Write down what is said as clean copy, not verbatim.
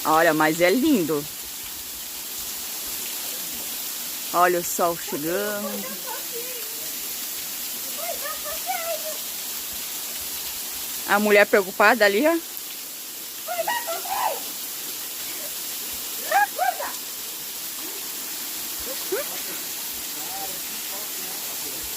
Olha, mas é lindo. Olha o sol chegando. A mulher preocupada ali, ó.